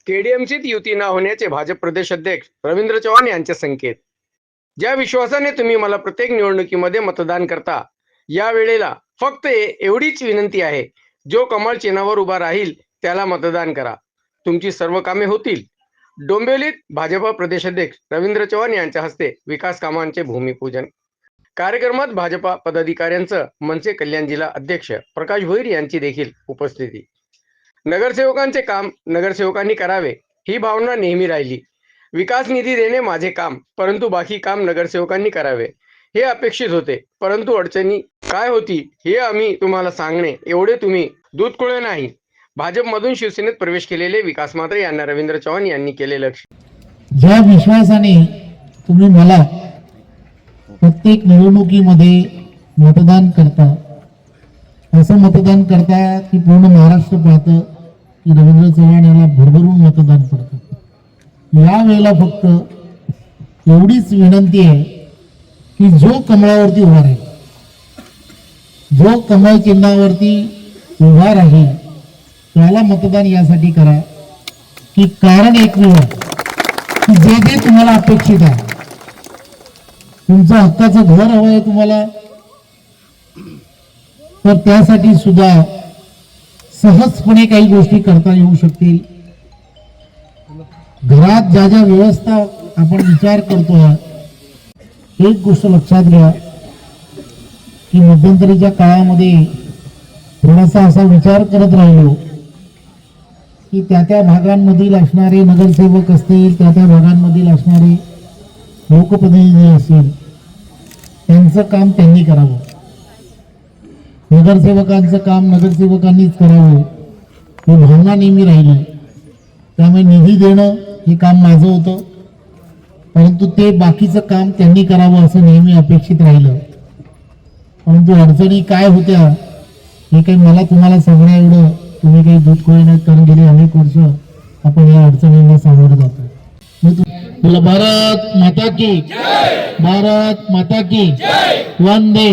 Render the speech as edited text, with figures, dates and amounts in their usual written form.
केडीएमसीत युती न होण्याचे भाजप प्रदेश अध्यक्ष रवींद्र चव्हाण यांचे संकेत. ज्या विश्वासाने तुम्ही मला प्रत्येक निवडणुकीमध्ये मतदान करता, या वेळेला फक्त एवढीच विनंती आहे, जो कमळ चिन्हावर उभा राहील त्याला मतदान करा, तुमची सर्व कामे होतील. डोंबिवलीत भाजपा प्रदेशाध्यक्ष रवींद्र चव्हाण यांच्या हस्ते विकास कामांचे भूमिपूजन. कार्यक्रमात भाजपा पदाधिकाऱ्यांचं मनसे कल्याण जिल्हा अध्यक्ष प्रकाश भोईर यांची देखील उपस्थिती. नगरसेवकांचे काम नगरसेवकांनी करावे ही भावना नेहमी राहिली. विकास निधी देणे माझे काम, परंतु बाकी काम नगरसेवकांनी करावे हे अपेक्षित होते. परंतु अडचणी काय होती हे आम्ही तुम्हाला सांगणे एवढे तुम्ही दूधकुळे नाही. भाजपमधून शिवसेनेत प्रवेश केलेले विकास म्हात्रे यांना रवींद्र चव्हाण यांनी केले लक्ष्य. ज्या विश्वासाने तुम्ही मला प्रत्येक निवडणुकीमध्ये मतदान करता, असं मतदान करता की पूर्ण महाराष्ट्र पाहतं की रवींद्र चव्हाण याला भरभरून मतदान पडतं. या वेळेला फक्त एवढीच विनंती आहे की जो कमळावरती उभा राहील, जो कमळ चिन्हावरती उभा राहील त्याला मतदान यासाठी करा की कारण एकमेव की जे जे तुम्हाला अपेक्षित आहे, तुमचं हक्काचं घर हवं आहे तुम्हाला, तर त्यासाठी सुद्धा सहजपणे काही गोष्टी करता येऊ शकतील. घरात ज्या ज्या व्यवस्था आपण विचार करतोय, एक गोष्ट लक्षात घ्या की मध्यंतरीच्या काळामध्ये थोडासा असा विचार करत राहिलो की त्या त्या भागांमधील असणारे नगरसेवक असतील, त्या त्या भागांमधील असणारे लोकप्रतिनिधी असतील, त्यांचं काम त्यांनी करावं, नगरसेवकांचं काम नगरसेवकांनीच करावं ही भावना नेहमी राहिली. त्यामुळे निधी देणं हे काम माझं होतं, परंतु ते बाकीचं काम त्यांनी करावं असं नेहमी अपेक्षित राहिलं. परंतु अडचणी काय होत्या हे काही मला तुम्हाला सांगण्या एवढं तुम्ही काही दूधखोळे नाहीत, कारण गेली अनेक वर्ष आपण या अडचणींना सामोरं जातो. तुला भारत माता की, भारत माता की, वंदे